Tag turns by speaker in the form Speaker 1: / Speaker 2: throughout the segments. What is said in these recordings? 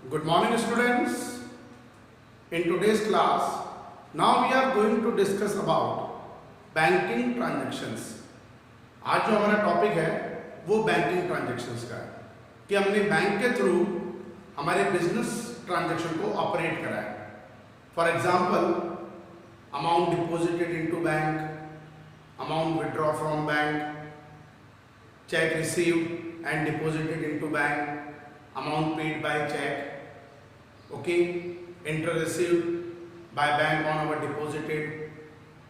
Speaker 1: Good morning students. In today's class, now we are going to discuss about banking transactions. आज जो हमारा topic है वो banking transactions का है कि हमने बैंक के थ्रू हमारे बिजनेस ट्रांजैक्शन को ऑपरेट करा है. For example, amount deposited into bank, amount withdraw from bank, check received and deposited into bank, amount paid by check, okay, interest received by bank on our deposited,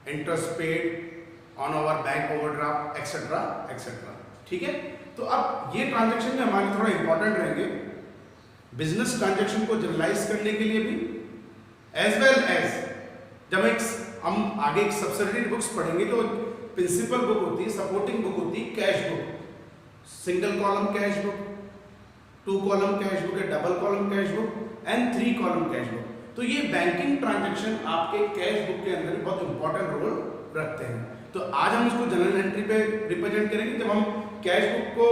Speaker 1: interest paid on our bank overdraft, etc. etc. ठीक है. तो अब ये transaction में हमारे थोड़ा important रहेंगे business transaction को जनरलाइज करने के लिए भी, एज वेल एज जब हम आगे एक सब्सिडरी बुक्स पढ़ेंगे तो प्रिंसिपल बुक होती है, सपोर्टिंग बुक होती है cash book, single column cash book, 2 column cash book, double column cash book and 3 column cash book. तो ये बैंकिंग ट्रांजैक्शन आपके कैश बुक के अंदर बहुत इंपॉर्टेंट रोल रखते हैं. तो आज हम उसको जनरल एंट्री पे रिप्रेजेंट करेंगे. जब हम कैश बुक को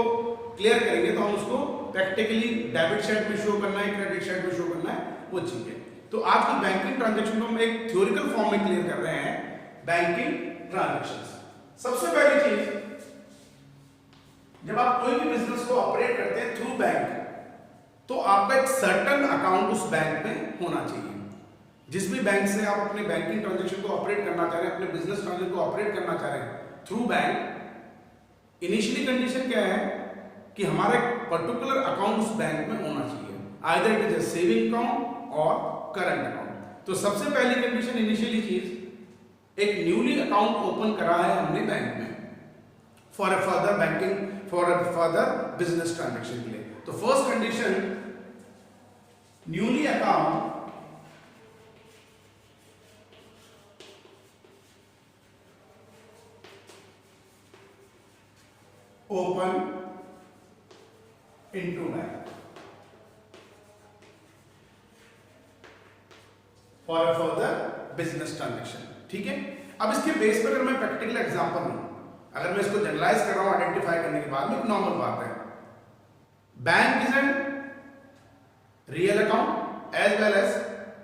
Speaker 1: क्लियर करेंगे तो हम उसको प्रैक्टिकली डेबिट साइड में शो करना है, क्रेडिट साइड में शो करना है, वो चीज है. तो आज की बैंकिंग ट्रांजैक्शन को हम एक थ्योरिकल फॉर्म में क्लियर कर रहे हैं. बैंकिंग ट्रांजैक्शंस, सबसे पहली चीज, जब आप कोई भी बिजनेस को ऑपरेट करते हैं थ्रू बैंक, तो आपका एक सर्टेन अकाउंट उस बैंक में होना चाहिए. जिस भी बैंक से आप अपने बैंकिंग ट्रांजैक्शन को ऑपरेट करना चाह रहे हैं, अपने बिजनेस ट्रांजैक्शन को ऑपरेट करना चाह रहे हैं थ्रू बैंक, इनिशियली कंडीशन क्या है कि हमारा एक पर्टिकुलर अकाउंट उस बैंक में होना चाहिए. Either it is a saving account और करंट अकाउंट. तो सबसे पहली कंडीशन, इनिशियली चीज, एक न्यूली अकाउंट ओपन करा है हमने बैंक में for a further banking, for a further business transaction के लिए. तो first condition, newly account open into bank for a further business transaction. ठीक है. अब इसके बेस पर अगर मैं प्रैक्टिकल एग्जांपल लूं, अगर मैं इसको जनरलाइज कर रहा हूं आइडेंटिफाई करने के बाद में, एक नॉर्मल बात है, bank is an real account as well as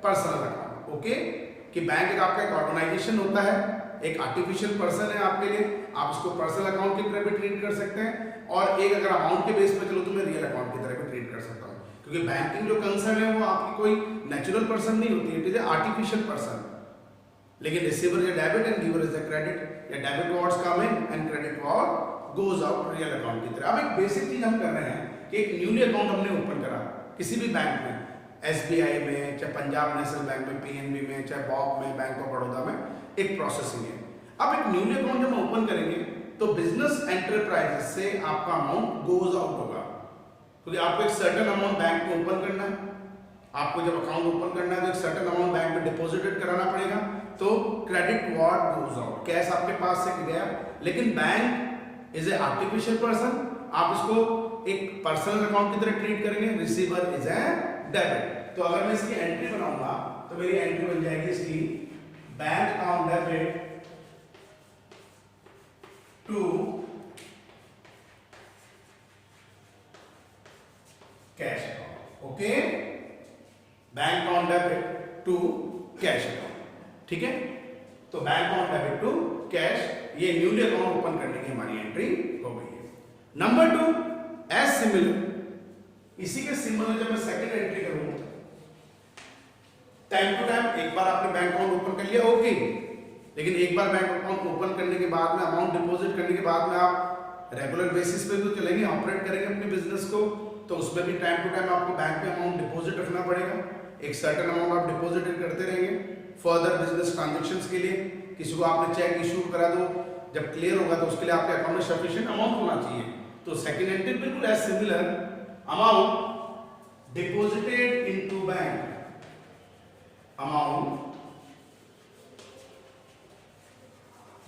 Speaker 1: personal account. Okay, कि बैंक एक आपका एक ऑर्गेनाइजेशन होता है, एक आर्टिफिशियल पर्सन है आपके लिए, आप उसको पर्सनल अकाउंट की तरह भी ट्रीट कर सकते हैं, और एक अगर अमाउंट के बेस पे चलो तो मैं रियल अकाउंट की तरह भी ट्रीट कर सकता हूं. क्योंकि बैंकिंग जो कंसर्न है वो आपकी कोई नेचुरल पर्सन नहीं होती, it is a artificial person. लेकिन receiver is debit and giver is credit, या debit wards come in and credit ward goes out real account की तरह. अब एक बेसिक चीज हम कर रहे हैं कि एक न्यूली अकाउंट हमने ओपन करा किसी भी बैंक में, एसबीआई में, चाहे पंजाब नेशनल बैंक में, पीएनबी में, चाहे बॉब में, बैंक ऑफ बड़ौदा में, एक प्रोसेसिंग है. अब एक न्यूली अकाउंट जब हम ओपन करेंगे तो बिजनेस एंटरप्राइजेस से आपका अमाउंट गोज आउट होगा, क्योंकि आपको एक सर्टेन अमाउंट बैंक में ओपन करना है. आपको जब अकाउंट ओपन करना है तो एक सर्टेन अमाउंट बैंक में डिपॉजिटेड कराना पड़ेगा. तो credit ward goes out, cash आपके पास से गया. लेकिन bank is a artificial person, आप इसको एक पर्सनल अकाउंट की तरह ट्रीट करेंगे. Receiver is a debit. तो अगर मैं इसकी एंट्री बनाऊंगा तो मेरी एंट्री बन जाएगी इसकी, bank account debit to cash account. Okay, bank account debit to cash account. ठीक है. तो bank account debit to cash, ये न्यूली अकाउंट ओपन करने की हमारी एंट्री हो गई है. नंबर 2, एज सिमिलर, इसी के सिमिलर जब मैं सेकंड एंट्री करूं, टाइम टू टाइम, एक बार आपने बैंक अकाउंट ओपन कर लिया, ओके, लेकिन एक बार बैंक अकाउंट ओपन करने के बाद में, अमाउंट डिपॉजिट करने के बाद में आप रेगुलर बेसिस पे तो चलेंगे, ऑपरेट करेंगे अपने बिजनेस को, तो उसमें भी टाइम टू टाइम आपको बैंक में अमाउंट डिपॉजिट रखना पड़ेगा. एक सर्टेन अमाउंट आप डिपॉजिट करते रहेंगे फर्दर बिजनेस ट्रांजैक्शंस के लिए. किसी को आपने चेक इशू करा दो, जब क्लियर होगा तो उसके लिए आपके अकाउंट में सफिशिएंट अमाउंट होना चाहिए. तो सेकंड एंट्री बिल्कुल as similar, amount deposited into bank, amount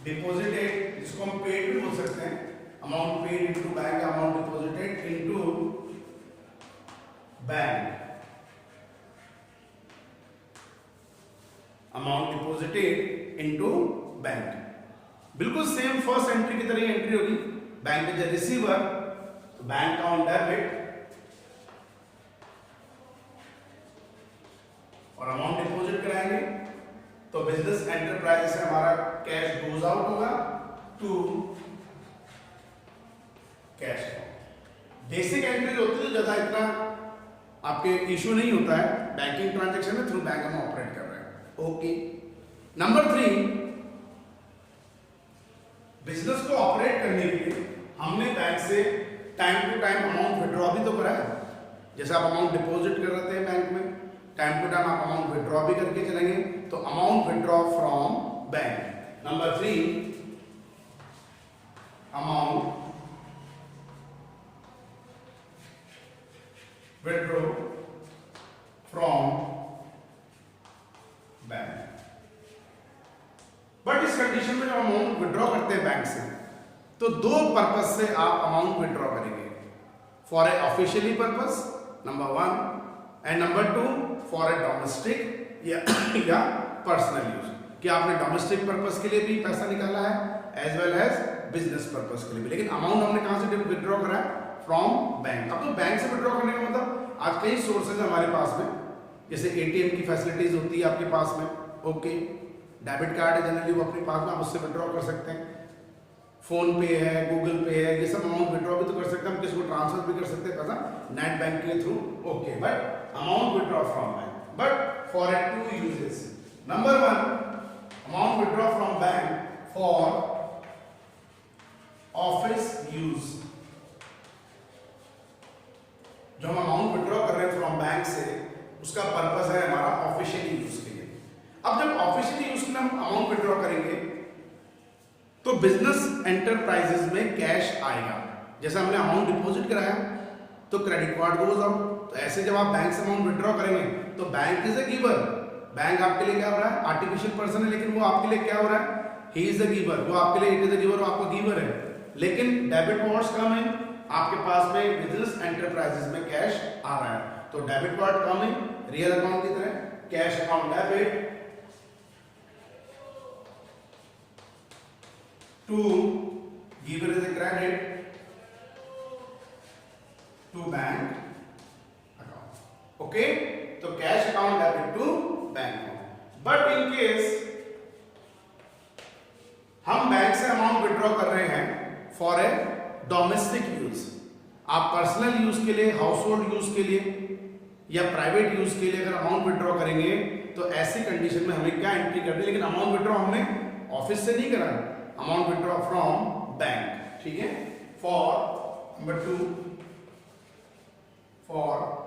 Speaker 1: deposited, जिसको हम पेड भी बोल सकते हैं, amount paid into bank, amount deposited into bank, amount deposited into bank. बिल्कुल सेम फर्स्ट एंट्री की तरह एंट्री होगी. बैंक इज रिसीवर, तो बैंक अकाउंट डेबिट और अमाउंट डिपॉजिट कराएंगे तो बिजनेस एंटरप्राइज से हमारा कैश गोज आउट होगा टू कैश। बेसिक एंट्री होती है, ज्यादा इतना आपके इशू नहीं होता है बैंकिंग ट्रांजैक्शन में, थ्रू बैंक हम ऑपरेट कर रहे हैं। ओके, नंबर 3, बिजनेस को ऑपरेट करने के लिए हमने बैंक से time to time amount withdraw भी तो करा है। जैसे आप अमाउंट डिपॉजिट कर रहे थे बैंक में, टाइम टू टाइम आप अमाउंट विड्रॉ भी करके चलेंगे, तो amount withdraw from bank. Number 3, amount withdraw from bank. But इस कंडीशन में जब अमाउंट विड्रॉ करते हैं बैंक से, तो 2 पर्पस से आप अमाउंट विड्रॉ करेंगे। For a officially purpose number 1, and number 2 for a domestic या पर्सनल यूज, कि आपने डोमेस्टिक पर्पस के लिए भी पैसा निकाला है as well as business purpose के लिए भी। लेकिन अमाउंट हमने कहां से विड्रॉ करा है? From bank. अब तो बैंक से विड्रॉ करने का मतलब आज कई सोर्सेज हमारे पास में, जैसे एटीएम की फैसिलिटीज होती है आपके पास में। ओके, डेबिट कार्ड है जनरली वो अपने पास में, आप उससे विड्रॉ कर सकते हैं। फोन पे है, गूगल पे है, ये सब अमाउंट विड्रॉ भी तो कर सकते हैं, हम किसी को ट्रांसफर भी कर सकते हैं पैसा नेट बैंकिंग के through. Okay, but amount withdraw from bank, but for a 2 uses. Number 1, amount withdraw from bank for office use. जो हम अमाउंट विड्रॉ कर रहे हैं फ्रॉम बैंक से, उसका पर्पस है हमारा ऑफिशियली यूज के लिए। अब जब ऑफिशियली यूज के लिए हम अमाउंट विड्रॉ करेंगे तो बिजनेस एंटरप्राइजेस में कैश आएगा। जैसे हमने अमाउंट डिपॉजिट कराया तो क्रेडिट कार्ड गोज आउट। तो ऐसे जब आप बैंक से अमाउंट विड्रॉ करेंगे तो bank is a giver. Bank आपके लिए क्या हो रहा है? आर्टिफिशियल पर्सन है, लेकिन वो आपके लिए क्या हो रहा है? He is a giver. वो आपके लिए इट इज अ गिवर, वो आपका गिवर है। लेकिन डेबिट कार्ड्स कम है आपके पास में, बिजनेस एंटरप्राइजेस में कैश आ रहा है। तो डेबिट कार्ड कम है, रियल अकाउंट की तरह, cash account debit to giver is a credit to bank account. Okay, तो cash account debit to bank account. But in case हम बैंक से अमाउंट विड्रॉ कर रहे हैं फॉर ए डोमेस्टिक यूज, आप पर्सनल यूज के लिए, हाउस होल्ड यूज के लिए या प्राइवेट यूज के लिए अगर अमाउंट विड्रॉ करेंगे तो ऐसी कंडीशन में हमें क्या एंट्री करनी है? लेकिन अमाउंट विड्रॉ हमने ऑफिस से नहीं करा, अमाउंट विड्रॉ फ्रॉम बैंक। ठीक है, for number 2, for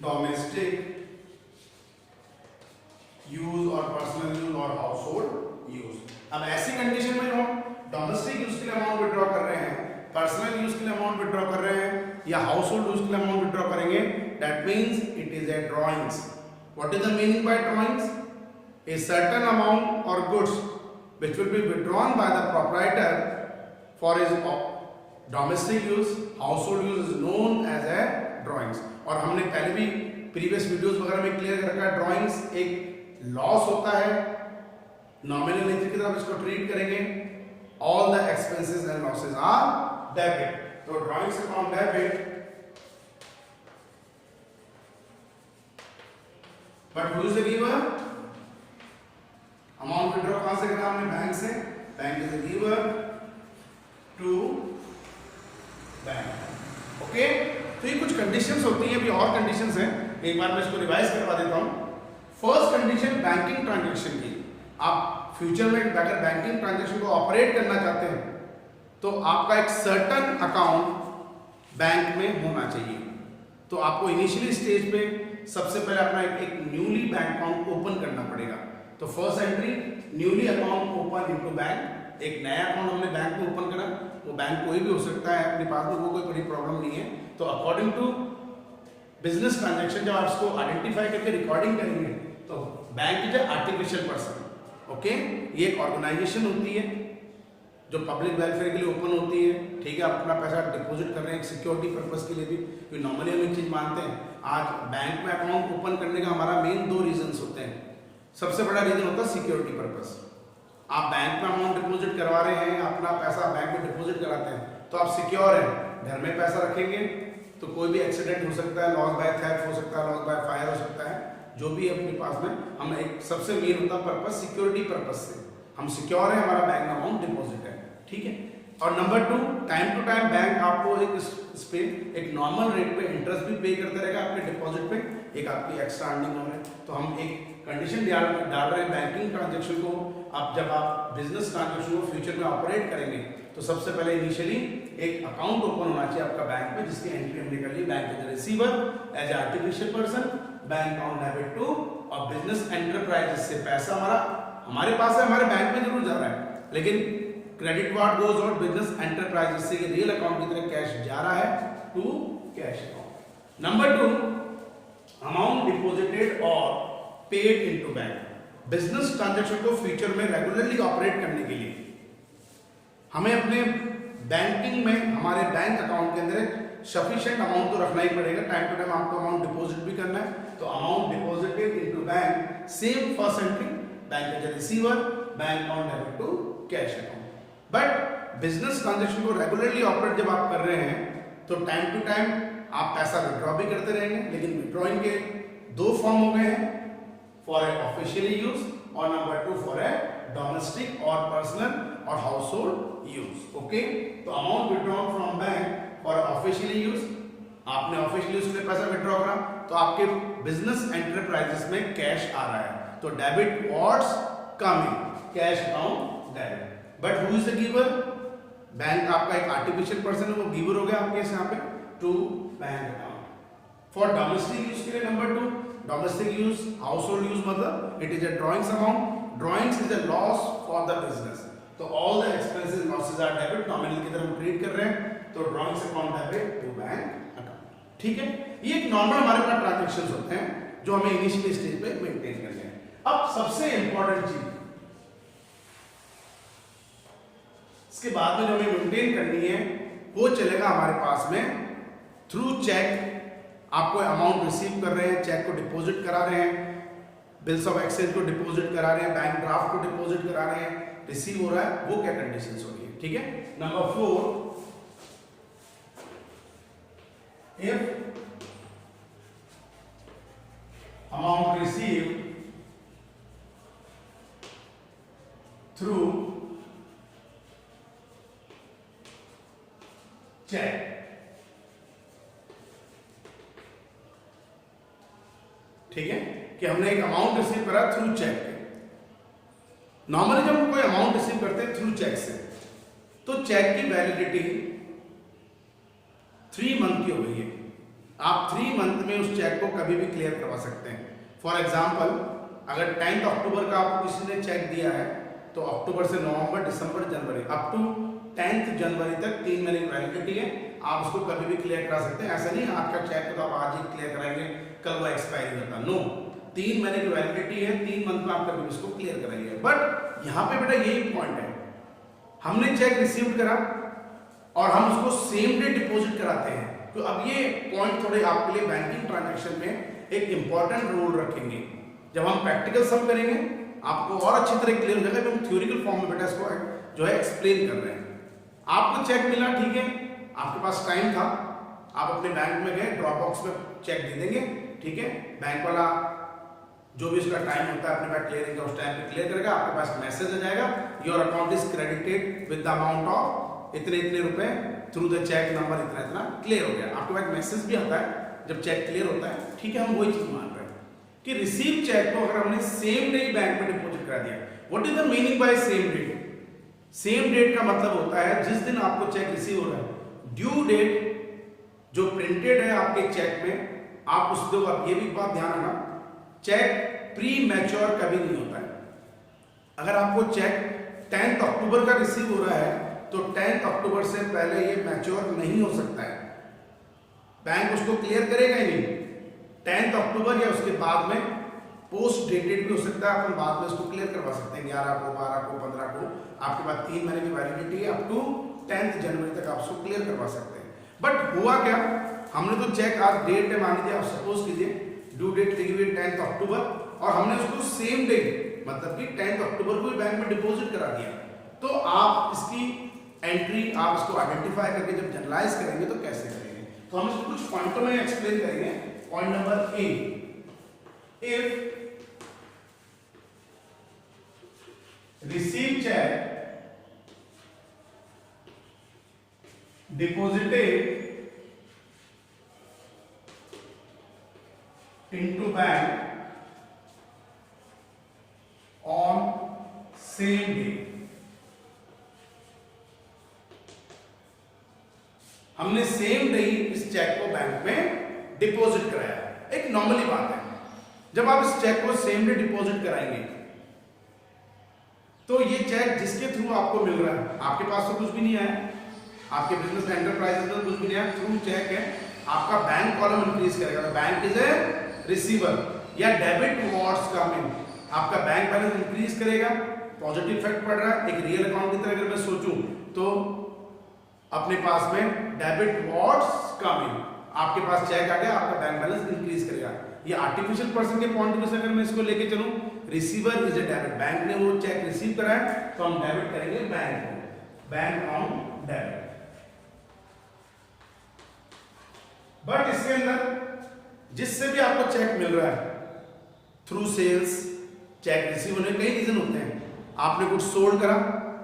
Speaker 1: domestic use और पर्सनल यूज और हाउस होल्ड यूज। अब ऐसी कंडीशन में जो हम डोमेस्टिक यूज के लिए अमाउंट विड्रॉ कर रहे हैं, पर्सनल यूज के लिए अमाउंट विड्रॉ कर रहे हैं या हाउस होल्ड यूज के लिए अमाउंट विड्रॉ करेंगे, that means it is A drawings. What is the meaning bye drawings? A certain amount और goods which will be withdrawn by the proprietor for his domestic use, household use is known as a drawings। और हमने पहले भी previous videos वगैरह में clear कर रखा है, ड्रॉइंग्स एक लॉस होता है, नॉमिनल एंट्री की तरफ इसको ट्रीट करेंगे। All the expenses and losses are debit, तो drawings account debit, but who is the giver? Amount withdraw कहां से करा हमने? बैंक से। Bank is a giver to bank. Okay, तो ये कुछ कंडीशंस होती हैं, अभी और कंडीशंस हैं, एक बार मैं इसको रिवाइज करवा देता हूं। फर्स्ट कंडीशन बैंकिंग ट्रांजैक्शन की, आप फ्यूचर में अगर बैंकिंग ट्रांजैक्शन को ऑपरेट करना चाहते हैं तो आपका एक सर्टन अकाउंट बैंक में होना चाहिए। तो आपको इनिशियली स्टेज पे सबसे पहले अपना एक न्यूली बैंक अकाउंट ओपन करना पड़ेगा। तो first entry newly account open into bank, एक नया अकाउंट हमने बैंक में ओपन करा, वो बैंक कोई भी हो सकता है अपने पास में, वो कोई बड़ी प्रॉब्लम नहीं है। तो अकॉर्डिंग टू बिजनेस ट्रांजैक्शन जब आप इसको आइडेंटिफाई करके रिकॉर्डिंग करेंगे तो bank is artificial person. Okay, ये एक ऑर्गेनाइजेशन होती है जो पब्लिक वेलफेयर के लिए ओपन होती है। ठीक है, आप अपना पैसा डिपॉजिट कर रहे हैं सिक्योरिटी पर्पस के लिए भी, क्योंकि नॉर्मली हम एक चीज मानते हैं, आज बैंक में अकाउंट ओपन करने का हमारा मेन 2 रीजन होते हैं। सबसे बड़ा रीजन होता है सिक्योरिटी पर्पस, आप बैंक में अमाउंट डिपॉजिट करवा रहे हैं, अपना पैसा बैंक में डिपॉजिट कराते हैं तो आप सिक्योर हैं। घर में पैसा रखेंगे तो कोई भी एक्सीडेंट हो सकता है, लॉस बाय थेफ्ट हो सकता है, लॉस बाय फायर हो सकता है, जो भी है अपने पास में हम एक सबसे मेन होता है पर्पस सिक्योरिटी पर्पस से हम सिक्योर है, हमारा बैंक में अमाउंट डिपॉजिट है, ठीक है। और number 2, time to time bank आपको इस पे एक नॉर्मल रेट पे इंटरेस्ट भी पे करता रहेगा आपके डिपॉजिट पे, एक आपकी एक्स्ट्रा अर्निंग हो रहा है। तो हम एक कंडीशन डाल रहे हैं बैंकिंग ट्रांजेक्शन को, अब जब आप बिजनेस ट्रांजेक्शन को फ्यूचर में ऑपरेट करेंगे तो सबसे पहले इनिशियली एक अकाउंट ओपन होना चाहिए आपका बैंक में, जिसकी एंट्री हमने कर ली bank as a receiver, as a artificial person, bank on debit to, और बिजनेस एंटरप्राइजेस से पैसा हमारे पास है, हमारे बैंक में जरूर जा रहा है, लेकिन क्रेडिट कार्ड गोज और बिजनेस एंटरप्राइजेस से रियल अकाउंट की तरह कैश जा रहा है to cash account. Number 2, amount deposited और paid into bank. Business transaction को फ्यूचर में रेगुलरली ऑपरेट करने के लिए हमें अपने बैंकिंग में हमारे बैंक अकाउंट के अंदर सफिशिएंट अमाउंट तो रखना ही पड़ेगा। टाइम टू टाइम आपको अमाउंट डिपॉजिट भी करना है, तो amount deposited into bank, same first entry, bank as a receiver, bank on debit to cash account. But business transaction को रेगुलरली ऑपरेट जब आप कर रहे हैं तो टाइम टू टाइम आप पैसा विड्रॉ भी करते रहेंगे, लेकिन विड्रॉइंग के 2 फॉर्म हो गए हैं, फॉर ए ऑफिशियली यूज और नंबर 2 फॉर ए डोमेस्टिक और पर्सनल और हाउस होल्ड यूज। ओके, तो amount withdrawn from bank for officially use, आपने ऑफिशियली यूज में पैसा विड्रॉ करा तो आपके बिजनेस एंटरप्राइजेस में कैश आ रहा है, तो debit what's coming, cash account debit. But who is the giver? Bank आपका एक आर्टिफिशियल पर्सन है, वो गिवर हो गया आपके यहाँ पे to bank account. For domestic use के लिए number 2, domestic use, household use मतलब it is a drawings amount, drawings is a loss for the business, तो all the expenses losses are debit, nominal की तरह हम treat कर रहे हैं, तो drawings account debit to bank account, ठीक है। ये एक नॉर्मल हमारे पास ट्रांजैक्शंस होते हैं जो हमें इनिशियल स्टेज पे मेंटेन करने हैं। अब सबसे इंपॉर्टेंट चीज इसके बाद में जो हमें मेंटेन करनी है वो चलेगा हमारे पास में थ्रू चेक। आपको अमाउंट रिसीव कर रहे हैं, चेक को डिपॉजिट करा रहे हैं, बिल्स ऑफ एक्सचेंज को डिपॉजिट करा रहे हैं, बैंक ड्राफ्ट को डिपॉजिट करा रहे हैं, रिसीव हो रहा है, वो क्या कंडीशंस हो रही है, ठीक है। Number 4, if amount receive through cheque, ठीक है, कि हमने एक अमाउंट रिसीव करा थ्रू चेक। नॉर्मली जब हम कोई अमाउंट रिसीव करते हैं थ्रू चेक से, तो चेक की वैलिडिटी 3 मंथ की हो गई है। आप 3 मंथ में उस चेक को कभी भी क्लियर करवा सकते हैं। फॉर एग्जाम्पल, अगर 10 अक्टूबर का आपको किसी ने चेक दिया है तो अक्टूबर से नवंबर, दिसंबर, जनवरी अप टू 10 जनवरी तक 3 महीने की वैलिडिटी है, आप उसको कभी भी क्लियर करा सकते हैं। ऐसा नहीं आपका चेक तो आप आज ही क्लियर कराएंगे, कल वो एक्सपायरी होता, नो, 3 महीने की वैलिडिटी है, 3 मंथ में आप कभी उसको क्लियर कराएंगे। बट यहाँ पे बेटा यही पॉइंट है, हमने चेक रिसीव करा और हम उसको सेम डे डिपॉजिट कराते हैं, तो अब ये पॉइंट थोड़े आपके लिए बैंकिंग ट्रांजैक्शन में एक इंपॉर्टेंट रोल रखेंगे। जब हम प्रैक्टिकल सम करेंगे आपको और अच्छी तरह क्लियर हो जाएगा, हम थ्योरिकल फॉर्म में बेटा इसको जो है एक्सप्लेन कर रहे हैं। आपको चेक मिला, ठीक है, आपके पास टाइम था, आप अपने बैंक में गए, ड्रॉप बॉक्स में चेक दे देंगे, ठीक है, बैंक वाला जो भी उसका टाइम होता है अपने पास क्लियरिंग का उस टाइम पे क्लियर करेगा, आपके पास मैसेज आ जाएगा, your account is credited with the amount of इतने इतने रुपए थ्रू द चेक नंबर इतना इतना, क्लियर हो गया। आपके पास मैसेज भी आता है जब चेक क्लियर होता है, ठीक है। हम वही चीज मान रहे हैं कि रिसीव चेक को अगर हमने सेम डे बैंक में डिपॉजिट करा दिया, what is the meaning by same date? Same date का मतलब होता है जिस दिन आपको चेक रिसीव हो रहा है, ड्यू डेट जो प्रिंटेड है आपके चेक में, आप उस दो, आप ये भी बात ध्यान रखना, चेक प्री मैच्योर कभी नहीं होता है। अगर आपको चेक 10 अक्टूबर का रिसीव हो रहा है तो 10 अक्टूबर से पहले ये मैच्योर नहीं हो सकता है, बैंक उसको क्लियर करेगा ही नहीं। 10 अक्टूबर या उसके बाद में पोस्ट डेटेड भी हो सकता है, अपन बाद में उसको क्लियर करवा सकते हैं, 11 को, 12 को, 15 को, आपके पास 3 महीने की वैलिडिटी है, अप टू 10 जनवरी तक आप उसको क्लियर करवा सकते हैं। बट हुआ क्या, हमने तो चेक आज डेट है मान लीजिए, आप सपोज कीजिए ड्यू डेट लिखी हुई 10 अक्टूबर और हमने उसको सेम डे मतलब कि 10 अक्टूबर को ही बैंक में डिपॉजिट करा दिया। तो आप इसकी एंट्री, आप इसको आइडेंटिफाई करके जब जनरलाइज करेंगे तो कैसे करेंगे, तो हम इसको कुछ पॉइंटों में एक्सप्लेन करेंगे। Point number A, if receive check deposited into bank on same day, हमने सेम डे इस चेक को बैंक में डिपॉजिट कराया। एक नॉर्मली बात है, जब आप इस चेक को सेम डे डिपॉजिट कराएंगे तो ये चेक जिसके थ्रू आपको मिल रहा है, आपके पास तो कुछ भी नहीं आया, आपके बिजनेस एंटरप्राइजेस में कुछ भी नहीं आया, थ्रू चेक है, आपका बैंक कॉलम इंक्रीज करेगा। तो बैंक इज ए रिसीवर या डेबिट टुवर्ड्स कमिंग, आपका बैंक बैलेंस इंक्रीज करेगा, पॉजिटिव इफेक्ट पड़ रहा है। एक रियल अकाउंट की तरह अगर मैं सोचूं तो अपने पास में डेबिट टुवर्ड्स कमिंग, आपके पास चेक आ गया, आपका बैंक बैलेंस इंक्रीज करेगा। ये आर्टिफिशियल पर्सन के पॉइंट ऑफ व्यू से अगर मैं इसको लेके चलूं, receiver is a debit, bank ने वो चेक रिसीव करा है तो हम डेबिट करेंगे बैंक को, बैंक ऑन डेबिट। बट इसके अंदर जिससे भी आपको चेक मिल रहा है थ्रू सेल्स, चेक रिसीव होने कई रीजन होते हैं। आपने कुछ सोल्ड करा,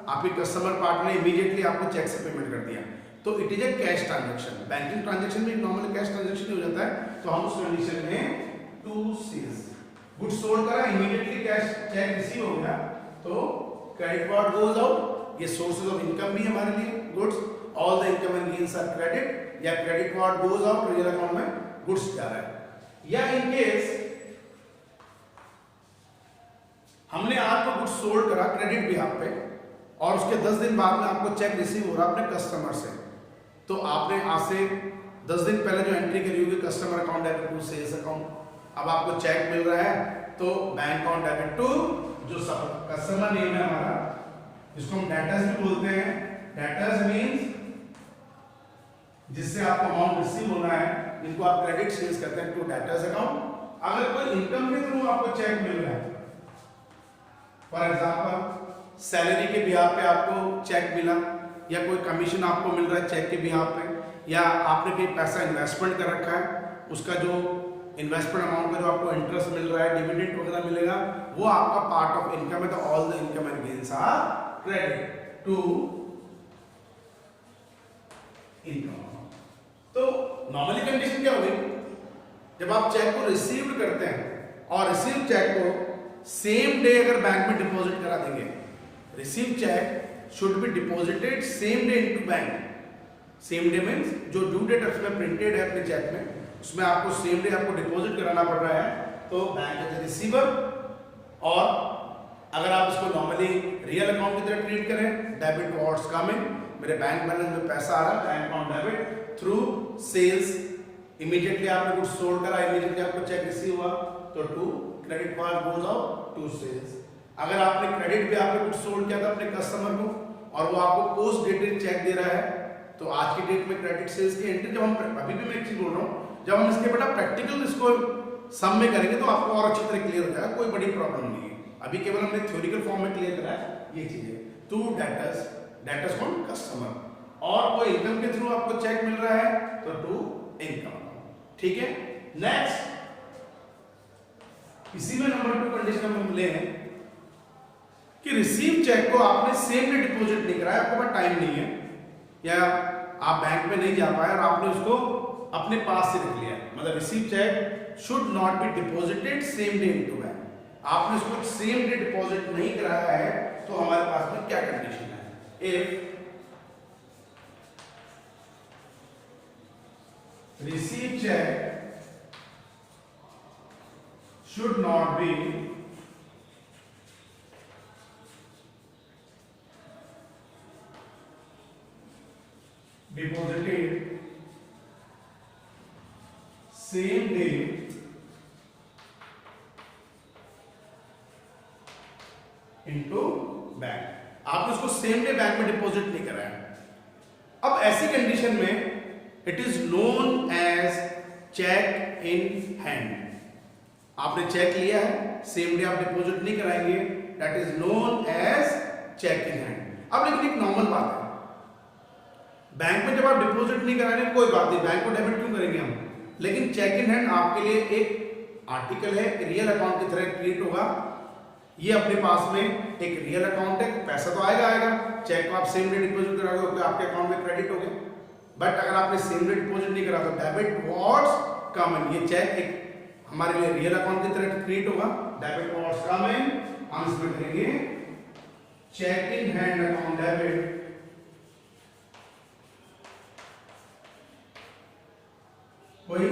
Speaker 1: आपके कस्टमर पार्टनर ने इमीडिएटली आपको चेक से पेमेंट कर दिया, तो it is a cash transaction. Banking transaction में नॉर्मल कैश ट्रांजैक्शन हो जाता है, तो हम उस कंडीशन में टू सेल्स, गुड्स सोल्ड करा, इमीडिएटली कैश चेक रिसीव हो गया, तो क्रेडिट पार्ट गोज आउट। ये सोर्सेज ऑफ इनकम भी हमारे लिए goods, all the income and gains are credit, या credit part goes out, real account में गुड्स जा रहा है। या इन केस हमने आपको गुड्स सोल्ड करा क्रेडिट बिहाफ पे, और उसके 10 दिन बाद में आपको चेक रिसीव हो रहा अपने कस्टमर से, तो आपने आज से 10 दिन पहले जो एंट्री करी होगी customer account debit to sales account, अब आपको चेक मिल रहा है तो बैंक अकाउंट डेबिट टू जो कस्टमर नेम है हमारा, जिसको हम डेटर्स भी बोलते हैं। डेटर्स मींस जिससे आपको अमाउंट रिसीव होना है, जिनको आप क्रेडिट सेल्स करते हैं, टू डेटर्स अकाउंट। अगर कोई इनकम के थ्रू आपको चेक मिल रहा है, फॉर एग्जांपल सैलरी के बिहाफ पे आपको चेक मिला, या कोई कमीशन आपको मिल रहा है चेक के बिहाफ पे, या आपने कोई पैसा इन्वेस्टमेंट कर रखा है, उसका जो इन्वेस्टमेंट अमाउंट का जो आपको इंटरेस्ट मिल रहा है, डिविडेंड वगैरह मिलेगा, वो आपका पार्ट ऑफ इनकम है, तो all the income and gains are credit to income. तो नॉर्मली कंडीशन क्या होगी, जब आप चेक को रिसीव करते हैं और रिसीव चेक को सेम डे अगर बैंक में डिपॉजिट करा देंगे, receive cheque should be deposited same day into bank. Same day means जो ड्यू डेट उसमें प्रिंटेड है अपने चेक में, उसमें आपको सेम डे आपको डिपॉजिट कराना पड़ रहा है, तो बैंक एज ए रिसीवर। और अगर आप इसको नॉर्मली रियल अकाउंट की तरह ट्रीट करें, डेबिट टुवर्ड्स कमिंग, मेरे बैंक बैलेंस में पैसा आ रहा है, bank account debit through sales, immediately आपने कुछ सोल्ड करा, इमीडिएटली आपको चेक रिसीव हुआ, तो to credit part goes out to sales. अगर आपने क्रेडिट पे आपने कुछ सोल्ड किया था अपने कस्टमर को और वो आपको पोस्ट डेटेड चेक दे रहा है, तो आज की डेट में क्रेडिट सेल्स की एंट्री, जब हम अभी भी मैं एक चीज बोल रहा हूँ, जब हम इसके बेटा प्रैक्टिकल इसको सम में करेंगे तो आपको और अच्छी तरह क्लियर हो जाएगा, कोई बड़ी प्रॉब्लम नहीं है। अभी केवल हमने थ्योरिकल फॉर्म में क्लियर करा है ये चीजें। टू डेटर्स, डेटर्स कौन, कस्टमर, और कोई इनकम के थ्रू आपको चेक मिल रहा है तो टू इनकम। ठीक है, नेक्स्ट इसी में नंबर 2 कंडीशन हम ले हैं कि रिसीव चेक को आपने सेम डे डिपॉजिट नहीं कराया, आपके पास टाइम नहीं है, या आप बैंक में नहीं जा पाए और आपने उसको अपने पास से रख लिया, मतलब receive cheque should not be deposited same day into bank, आपने उसको सेम डे डिपॉजिट नहीं कराया है, तो हमारे पास में क्या कंडीशन है, if receive check should not be deposited same day into bank, आपने उसको सेम डे बैंक में डिपॉजिट नहीं कराया। अब ऐसी कंडीशन में it is known as cheque in hand, आपने चेक लिया है, सेम डे आप डिपॉजिट नहीं कराएंगे, that is known as cheque in hand. अब लेकिन एक नॉर्मल बात है, बैंक में जब आप डिपॉजिट नहीं करा रहे कोई बात नहीं, बैंक को डेबिट क्यों करेंगे हम, लेकिन चेक इन हैंड आपके लिए एक आर्टिकल है, रियल अकाउंट की तरह क्रिएट होगा। ये अपने पास में एक रियल अकाउंट है, पैसा तो आएगा आएगा, चेक को आप सेम डे डिपॉजिट कराओगे तो आपके अकाउंट में क्रेडिट हो गया। बट अगर आपने सेम डे डिपॉजिट नहीं करा तो डेबिट व्हाट्स कम, ये चेक एक हमारे लिए रियल अकाउंट की तरह क्रिएट होगा, डेबिट व्हाट्स कम, हम इसमें करेंगे cheque in hand account debit कोई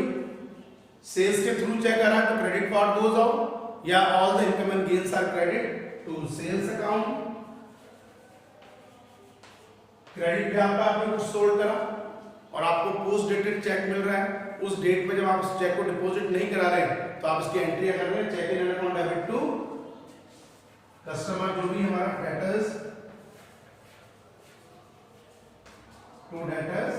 Speaker 1: सेल्स के थ्रू चेक करा तो क्रेडिट पार्ट गोज आउट, या all the income and gains are credit to sales account. Credit पे आपने कुछ सोल्ड करा और आपको पोस्ट डेटेड चेक मिल रहा है, उस डेट पे जब आप इस चेक को डिपॉजिट नहीं करा रहे तो आप इसकी एंट्री कर रहे हैं, cheque in account debit to customer, जो भी हमारा डेटर्स टू डेटर्स,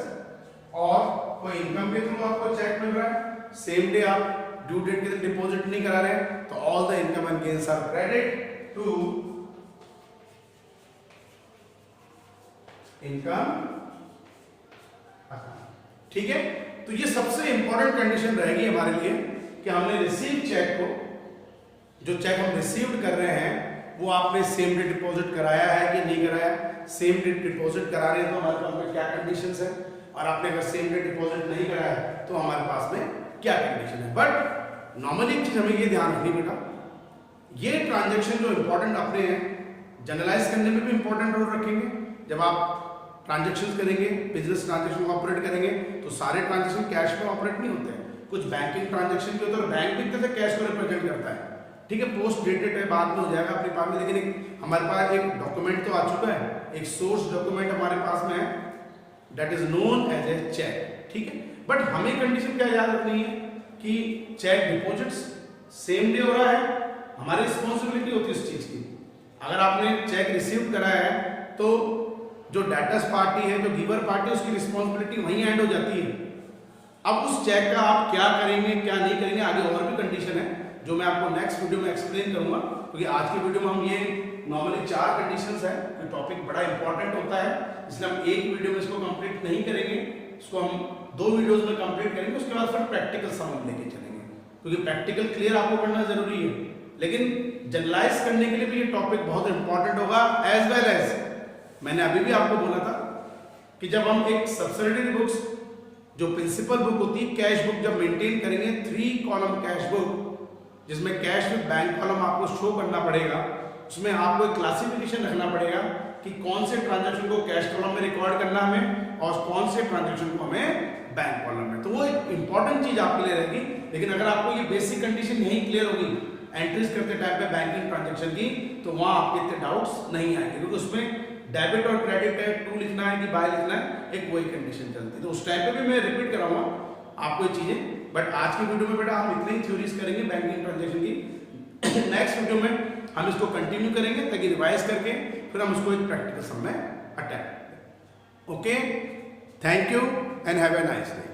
Speaker 1: और कोई इनकम के थ्रू आपको चेक मिल रहा है, सेम डे आप ड्यू डेट के दिन डिपॉजिट नहीं करा रहे तो all the income and gains are credit to income. ठीक है, तो ये सबसे इंपॉर्टेंट कंडीशन रहेगी हमारे लिए कि हमने रिसीव चेक को, जो चेक हम रिसीव कर रहे हैं वो आपने सेम डे डिपॉजिट कराया है कि नहीं कराया। सेम डे डिपॉजिट करा रहे हैं तो हमारे पास में क्या कंडीशंस है, और आपने अगर सेम डे डिपॉजिट नहीं कराया तो हमारे पास में क्या कंडीशन है। बट नॉर्मली एक चीज हमें ये ध्यान रखनी बेटा, ये ट्रांजैक्शन जो इंपॉर्टेंट अपने हैं जनरलाइज करने में भी इंपॉर्टेंट रोल रखेंगे। जब आप ट्रांजैक्शन करेंगे, बिजनेस ट्रांजैक्शन ऑपरेट करेंगे तो सारे ट्रांजैक्शन कैश में ऑपरेट नहीं होते हैं, कुछ बैंकिंग ट्रांजैक्शन के होते हैं, बैंक भी कैसे कैश को रिप्रेजेंट करता है। ठीक है, पोस्ट डेटेड है, बाद में हो जाएगा अपने पास में, लेकिन हमारे पास एक डॉक्यूमेंट तो आ चुका है, एक सोर्स डॉक्यूमेंट हमारे पास में है, that is known as a cheque. ठीक है, बट हमें कंडीशन क्या याद रखनी है कि चेक डिपॉजिट सेम डे हो रहा है, हमारी रिस्पॉन्सिबिलिटी होती है उस चीज की। अगर आपने चेक रिसीव करा है तो जो डेटर्स पार्टी है, जो गिवर पार्टी है, उसकी रिस्पॉन्सिबिलिटी वहीं एंड हो जाती है। अब उस चेक का आप क्या करेंगे क्या नहीं करेंगे, आगे और भी कंडीशन है जो मैं आपको नेक्स्ट वीडियो में एक्सप्लेन करूंगा, क्योंकि आज की वीडियो में हम ये नॉर्मली 4 कंडीशंस है, ये टॉपिक बड़ा इंपॉर्टेंट होता है, इसलिए हम एक वीडियो में इसको कंप्लीट नहीं करेंगे, इसको हम 2 वीडियोस में कंप्लीट करेंगे, उसके बाद फिर प्रैक्टिकल समझ लेके चलेंगे, क्योंकि प्रैक्टिकल क्लियर आपको करना जरूरी है, लेकिन जनरलाइज करने के लिए भी ये टॉपिक बहुत इंपॉर्टेंट होगा। एज वेल एज मैंने अभी भी आपको बोला था कि जब हम एक सब्सिडरी बुक्स, जो प्रिंसिपल बुक होती है, कैश बुक जब मेंटेन करेंगे, 3 कॉलम कैश बुक, जिसमें कैश विद बैंक कॉलम आपको शो करना पड़ेगा, उसमें आपको एक क्लासिफिकेशन रखना पड़ेगा कि कौन से ट्रांजैक्शन को कैश कॉलम में रिकॉर्ड करना हमें और कौन से ट्रांजैक्शन को हमें बैंक कॉलम में, तो वो एक इंपॉर्टेंट चीज आपके लिए रहेगी। लेकिन अगर आपको ये बेसिक कंडीशन यही क्लियर होगी एंट्रीज करते टाइम पे बैंकिंग ट्रांजैक्शन की, तो वहां आपके इतने डाउट्स नहीं आएंगे, क्योंकि उसमें डेबिट और क्रेडिट है, टू लिखना है कि बाय लिखना है, एक वही कंडीशन चलती है। तो उस टाइम पे भी मैं रिपीट कराऊंगा आपको ये चीजें, बट आज की वीडियो में बेटा हम इतनी ही थ्योरीज करेंगे बैंकिंग ट्रांजैक्शन की। नेक्स्ट वीडियो में हम इसको कंटिन्यू करेंगे ताकि रिवाइज करके फिर हम उसको एक प्रैक्टिकल सम में अटैक करें। Okay, thank you and have a nice day.